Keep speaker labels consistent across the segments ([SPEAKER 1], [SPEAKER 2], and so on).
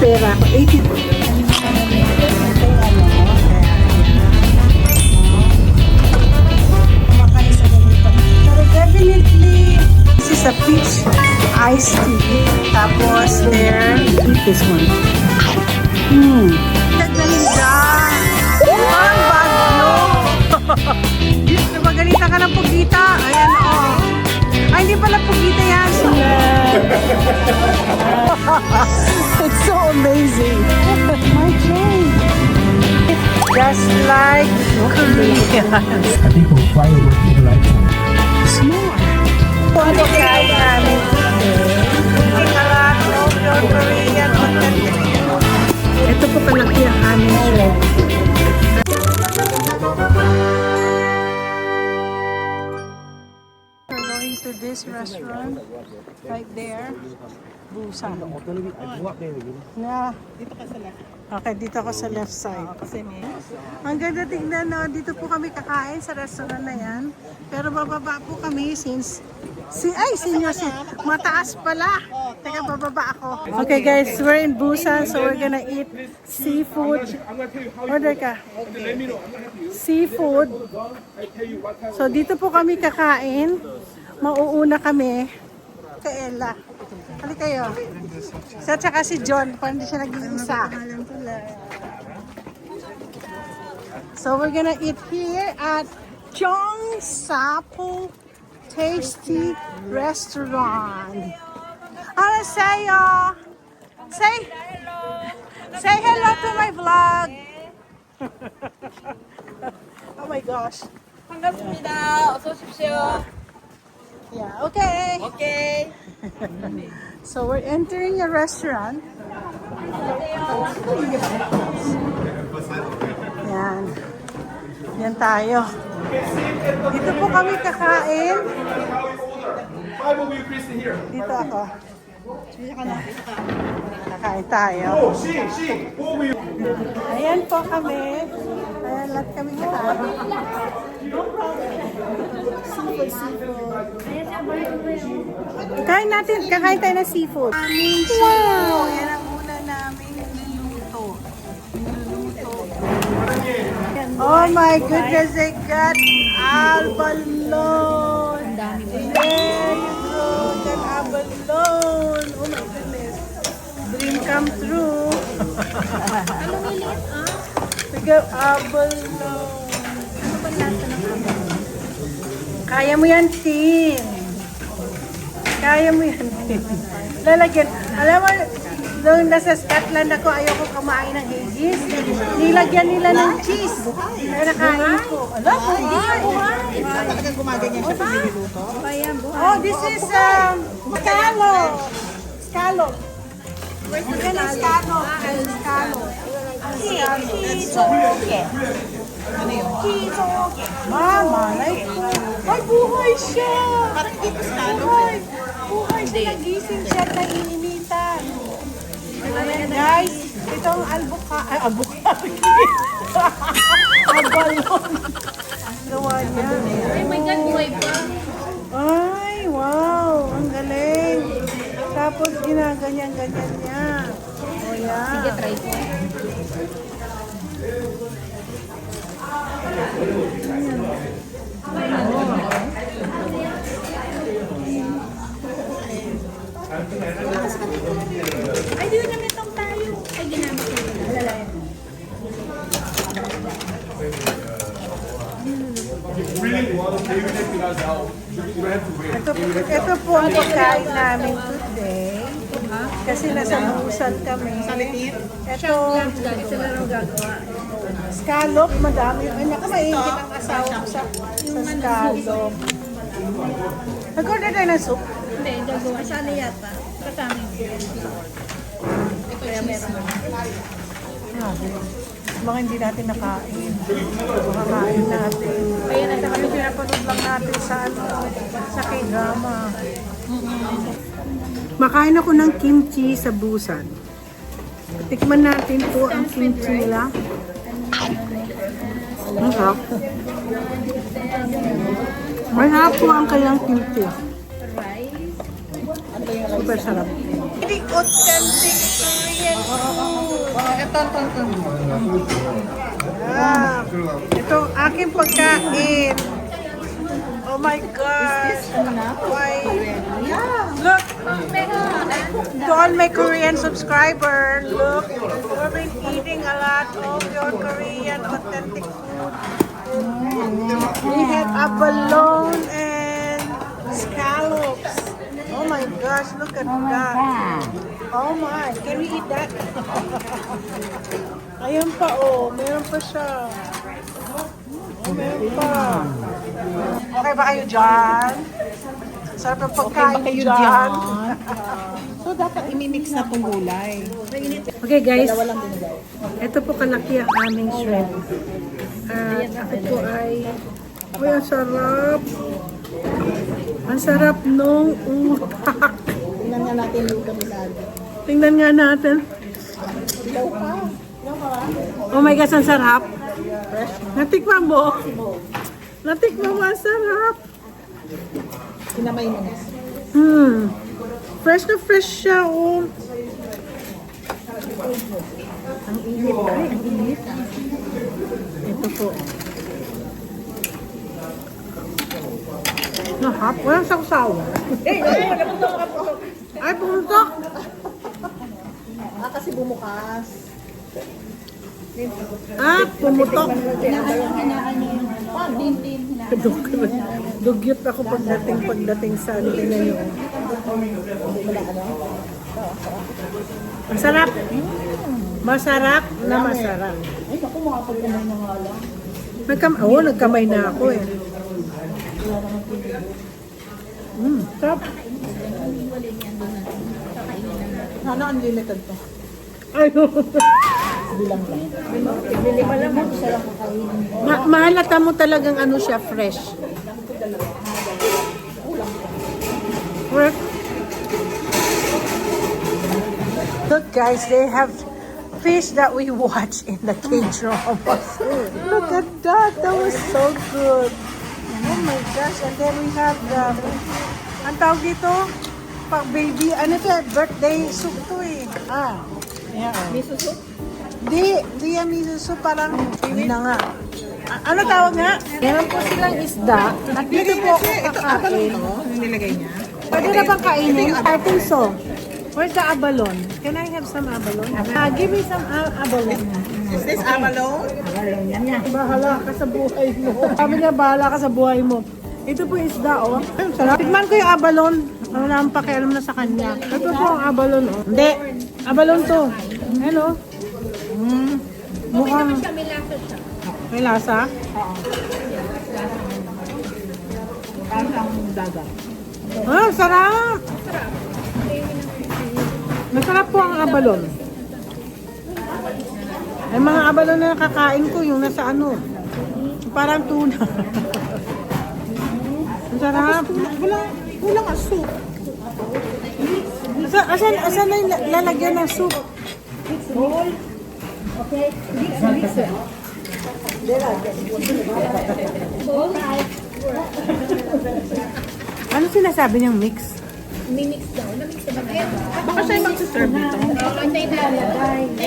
[SPEAKER 1] pera ko. 80. Pero definitely, this is a peach iced tea. Tapos there, eat this one. Ganda. Ang bagyo. Napagalitan ka ng pugita. Ayan, oh. Ay, hindi pala pugita yan. It's so amazing. My train. Just like Korea.
[SPEAKER 2] I think we'll firework in the lifetime.
[SPEAKER 1] Small. Ano kain namin today? Tokyo, Korean, ito po palaki ang aming shrimp. We're going to this restaurant right there. Busan. Yeah.
[SPEAKER 3] Dito ka sa left.
[SPEAKER 1] Okay, dito ako sa left side.
[SPEAKER 3] Kasi may...
[SPEAKER 1] Ang ganda tingnan, no? Dito po kami kakain sa restaurant na yan. Pero bababa po kami since... senior seat. Mataas pala. Teka, bababa ako. Okay guys, we're in Busan, so we're gonna eat seafood. Order ka. Seafood. So dito po kami kakain. Mauuna kami. Kay Ella. Hali kayo. Sa tsaka si John, parang hindi siya nag-iisa. So we're gonna eat here at Chong Sapo Tasty Restaurant. Say hello to my vlog. Oh my gosh.
[SPEAKER 3] 반갑습니다. 어서 오십시오.
[SPEAKER 1] Yeah, okay.
[SPEAKER 3] 오케이.
[SPEAKER 1] So we're entering a restaurant. Yan. Yan tayo. Dito po kami kakain. Dito ako. Kakain tayo. Ayan po kami. Ayan lahat kami kakain. Kain natin. Kakain tayo ng seafood. Wow! Yan ang una namin niluto. Oh my goodness, I got abalone. There you go, got abalone. Oh my goodness, dream come true. We got abalone. Ano ba lasa ng abalone? Kaya mo yan, Tin. Kaya mo yan, Tin. Lalagyan. Alam mo, nung nasa Scotland ako, ayoko kumain ng haggis. Nilagyan nila ng cheese. Kaya nakain ko. Ala, buhay!
[SPEAKER 3] Talagang gumaganyan siya pag niluluto.
[SPEAKER 1] Oh, this is scallop. Scallop. Yan ang scallop. Scallop.
[SPEAKER 3] Kisoke. Ano yun?
[SPEAKER 1] Kisoke. Mama, like ko. Ay, buhay siya.
[SPEAKER 3] Parang dito sa
[SPEAKER 1] Buhay. Buhay siya. Nagising siya at naiinitan. Ayan, guys. Itong albuquerque. Abalon. Gawa niya.
[SPEAKER 4] Oh my God, buhay pa.
[SPEAKER 1] Ay, wow. Ang galing. Tapos ginaganyan-ganyan niya. Oh, yeah.
[SPEAKER 4] Sige, try ko. Ay, di na metong tayo. Ay, ginamit ko. Alalayan.
[SPEAKER 1] Ito po ang pagkain namin today. Kasi nasa Busan kami. Ito,
[SPEAKER 4] Sila raw gagawa.
[SPEAKER 1] scallop, madami. Ay, naku, maingit ang asawa ko sa scallop. Nag-order tayo ng soup.
[SPEAKER 4] Hindi, gagawa. Sana yata. Kasama yun. Kaya meron.
[SPEAKER 1] Mga hindi natin nakain. Makakain natin.
[SPEAKER 4] Kaya nasa
[SPEAKER 1] Yung pinapanood lang natin sa K-drama. Makain ako ng kimchi sa Busan. Tikman natin po ang kimchi nila. Ang sarap. Masarap po ang kanyang kimchi.
[SPEAKER 4] Rice.
[SPEAKER 1] Super sarap. Really authentic Korean food.
[SPEAKER 3] Ito.
[SPEAKER 1] Ah, ito ang aking pagkain. Oh my gosh. Why? Look, to all my Korean subscriber, look, we've been eating a lot of your Korean authentic food. We have abalone and scallops. Oh my gosh, look at that. Oh my, can we eat that? Ayan pa oh, meron pa siya. Oh, meron pa. Okay ba kayo dyan? Sarap ang pagkain
[SPEAKER 3] kayo
[SPEAKER 1] dyan.
[SPEAKER 3] dyan? So, dapat imimix na itong gulay.
[SPEAKER 1] Okay guys, ito po kalaki ang aming shrimp. At ako po ay, uy, ang sarap. Ang sarap nung utak.
[SPEAKER 3] Tingnan nga natin yung kabisado.
[SPEAKER 1] Tingnan nga natin. Oh my gosh, ang sarap. Natikman mo? Natikman mo, ang sarap.
[SPEAKER 3] Sinamay mo na.
[SPEAKER 1] Fresh na fresh siya, oh. Ang init, ay, ang init. Ito po. Nahap, walang sausaw. Ay, pumuntok.
[SPEAKER 3] Kasi bumukas.
[SPEAKER 1] Ah, pumutok. Dugyot ako pagdating sa ano ngayon. Masarap. Masarap na masarap.
[SPEAKER 3] Ay, naku, makapagkamay na nga lang.
[SPEAKER 1] Nagkamay na ako eh. Sarap.
[SPEAKER 3] Sana unlimited to.
[SPEAKER 1] Ayun.
[SPEAKER 3] Bilang lang.
[SPEAKER 1] Mahalata mo talagang ano siya, fresh. Work. Look guys, they have fish that we watch in the K-drama. Look at that, that was so good. Oh my gosh, and then we have the, ang tawag dito, pag baby, ano to, birthday soup to eh. Ah, yeah.
[SPEAKER 3] Miso soup?
[SPEAKER 1] Di yan miso soup, parang, hindi na nga. Ano tawag nga? Meron po silang isda. At dito po ako
[SPEAKER 3] Ito,
[SPEAKER 1] kakain.
[SPEAKER 3] abalon to. Yung nilagay niya.
[SPEAKER 1] Pwede na bang kainin? I think so. Where's the abalone? Can I have some abalone? Give me some abalone.
[SPEAKER 3] Is this abalone?
[SPEAKER 1] Bahala ka sa buhay mo. Sabi niya, bahala ka sa buhay mo. Ito po yung isda, oh. Ay, sarap. Tignan ko yung abalone. Wala akong pakialam na sa kanya. Ito po ang abalone, oh. Hindi. Abalone to. Hello. Mukhang... May lasa? Oo.
[SPEAKER 3] Parang dagat.
[SPEAKER 1] Ah, sarap! Masarap po ang abalon. Ay, mga abalon na nakakain ko, yung nasa ano, parang tuna. Ang sarap.
[SPEAKER 3] Kulang ang soup.
[SPEAKER 1] Asan na yung lalagyan ng soup? Ano sinasabi niyang mix?
[SPEAKER 3] Baka siya yung magsiserve dito.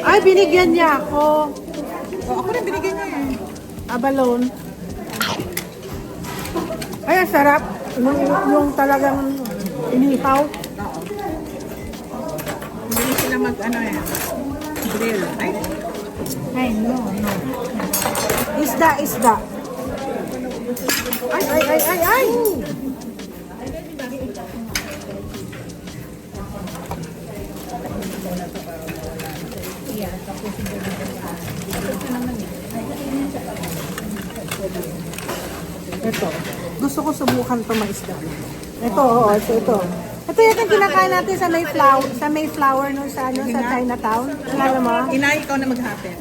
[SPEAKER 1] Ay, binigyan niya ako.
[SPEAKER 3] Ako rin binigyan niya eh.
[SPEAKER 1] Abalone. Ay, ang sarap. Yung talagang inihaw.
[SPEAKER 3] Hindi sila grill.
[SPEAKER 1] Ay, no. Isda. Ay! Ito. Gusto ko subukan to maisda. Ito, oo. Ito. Ito yung kinakain natin sa Mayflower no, sa Chinatown. Alam mo?
[SPEAKER 3] Inay, ikaw na maghapin.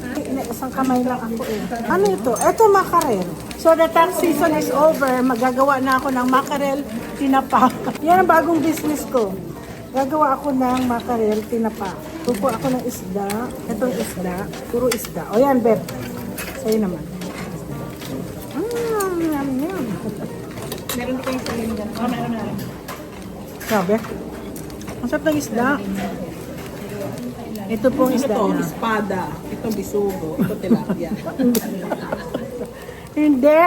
[SPEAKER 1] Isang kamay lang ako eh. Ano ito? Ito mackerel. So the tax season is over. Magagawa na ako ng mackerel tinapa. Yan ang bagong business ko. Gagawa ako ng mackerel tinapa. Kukuha ako ng isda. Itong isda. Puro isda. O yan, Beth. Sa'yo naman. Yum.
[SPEAKER 3] Meron ko yung salingan. Meron.
[SPEAKER 1] Sabi? Ang sarap ng isda. Ito pong isda
[SPEAKER 3] Ito,
[SPEAKER 1] niya.
[SPEAKER 3] espada. Ito, bisugo. Ito, tilapia.
[SPEAKER 1] Hindi.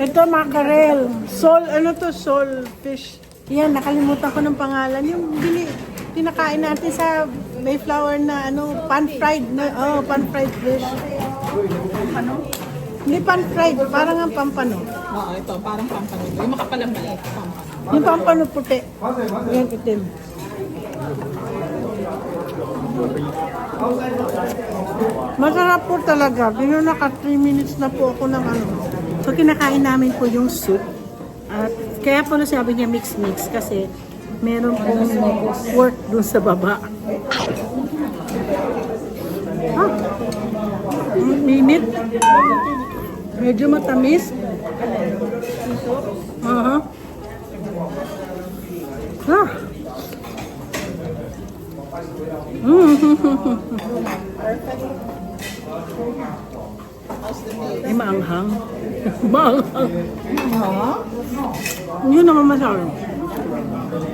[SPEAKER 1] Ito mackerel. Sol, ano to? Sol fish. Yan, nakalimutan ko ng pangalan. Yung pinakain natin sa Mayflower na ano, pan-fried. Pan-fried fish. Ano? Hindi pan-fried, parang ang pampano.
[SPEAKER 3] Oo, ito, parang pampano. Yung makapalang maliit, pampano.
[SPEAKER 1] Yung pampano puti. Yan, itim. Masarap po talaga. Bino naka 3 minutes na po ako ng ano. So, kinakain namin po yung soup. At kaya po nasabi niya mix-mix kasi meron pong pork doon sa baba. Minit. Medyo matamis. Aha. Ay, maanghang. Maanghang. Yun naman masarap.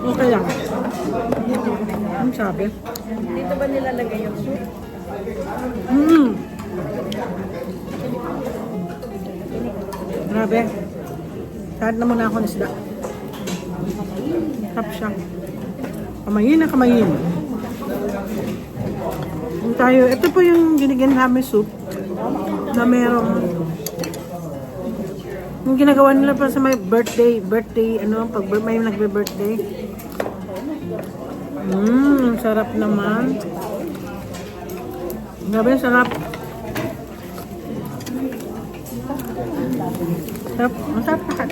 [SPEAKER 1] Okay lang. Ang sabi?
[SPEAKER 4] Dito ba nilalagay yung soup?
[SPEAKER 1] Grabe. Kahit na muna ako ng isda. Sarap siya. Kamayin na kamayin. Tayo, ito po yung ginigyan namin soup na merong yung ginagawa nila pa sa may birthday, ano, pag may nagbe-birthday. Sarap naman. Grabe, sarap. Sarap, masarap lahat.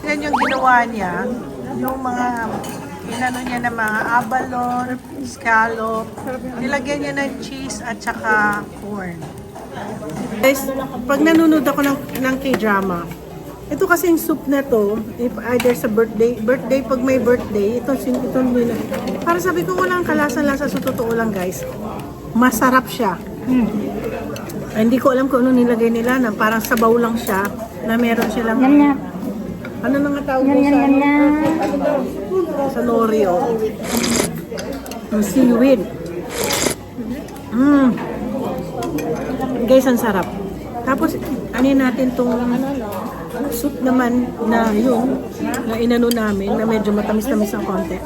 [SPEAKER 1] Yan yung ginawa niya, yung mga inano niya ng mga abalone, scallop, nilagyan niya ng cheese at saka corn. Guys, pag nanonood ako ng K-drama, ito kasi yung soup na to, if either sa birthday, pag may birthday, ito nila. Para sabi ko walang kalasa-lasa sa totoo lang guys. Masarap siya. Hindi ko alam kung ano nilagay nila na parang sabaw lang siya na meron silang ano na nga tawag mo sa nori o yung seaweed. Guys, ang sarap. Tapos ano natin tong soup naman na yun na inano namin na medyo matamis-tamis ang konti.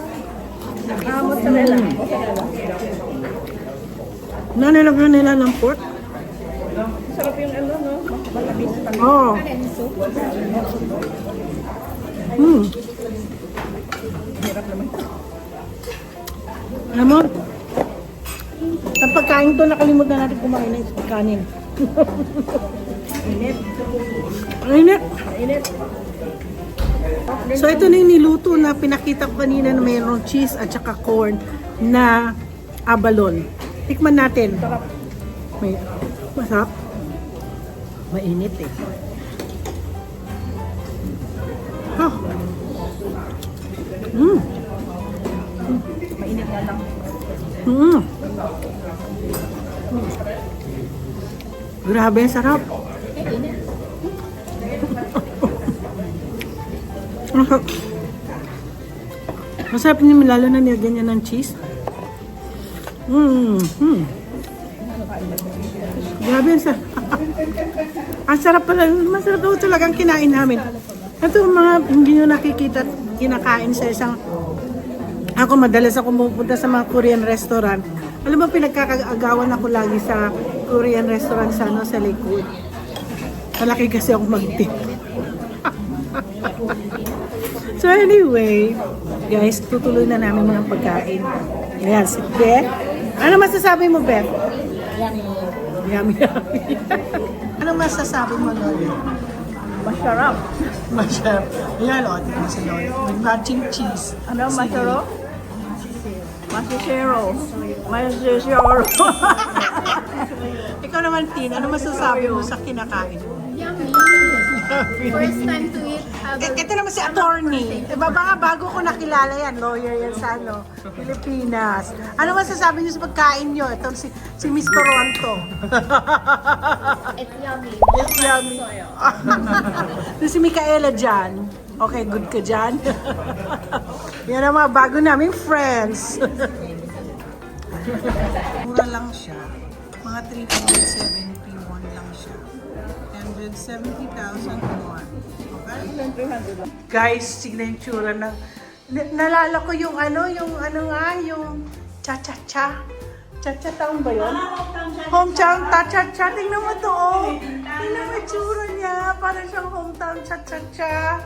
[SPEAKER 1] Nanilagyan nila ng pork.
[SPEAKER 4] Sarap yung ano, no? Matamis pa.
[SPEAKER 1] Oo. Alam mo, sa pagkain to, nakalimutan natin kumain ng kanin.
[SPEAKER 4] Init.
[SPEAKER 1] Init.
[SPEAKER 4] Init.
[SPEAKER 1] So ito na yung niluto na pinakita ko kanina na mayroong cheese at saka corn na abalone. Tikman natin. May masarap. Mainit eh.
[SPEAKER 4] Mainit na lang.
[SPEAKER 1] Grabe, sarap. Masarap niya, lalo na nilagyan niya ng cheese. Grabe, ang sarap. Ang sarap pala. Masarap daw talagang kinain namin. Ito mga hindi nyo nakikita kinakain sa isang... Ako madalas ako pupunta sa mga Korean restaurant. Alam mo, pinagkakaagawan ako lagi sa Korean restaurant sa likod. Malaki kasi ako mag-tip. So anyway, guys, tutuloy na namin mga pagkain. Ayan, si Beth. Ano masasabi mo, Beth?
[SPEAKER 3] Yummy.
[SPEAKER 1] Yummy, yummy. Ano masasabi mo, Lolo?
[SPEAKER 4] Masarap.
[SPEAKER 1] Masarap. Ayan, o, tingnan si Lolo. May matching cheese.
[SPEAKER 4] Ano,
[SPEAKER 1] Sige.
[SPEAKER 4] masarap? Masisero. Masisero.
[SPEAKER 1] Ikaw naman, Tin, ano masasabi mo sa kinakain?
[SPEAKER 5] Yummy. First time to eat
[SPEAKER 1] Ito naman si attorney. Baka bago ko nakilala yan, lawyer yan sa Pilipinas. Ano masasabi niyo sa pagkain niyo? Itong si Miss Toronto.
[SPEAKER 5] It's yummy.
[SPEAKER 1] It's yummy. Si Micaela dyan. Okay, good ka dyan. Yan ang mga bago naming friends. Mura lang siya. Mga 371 lang siya. 170,000 more. Okay? Guys, tignan yung tsura ng... Nalala ko yung yung cha-cha-cha. Cha-cha town ba yun? Hometown cha-cha-cha. Tingnan mo to, oh. Tingnan mo yung tsura niya. Parang siyang hometown cha-cha-cha.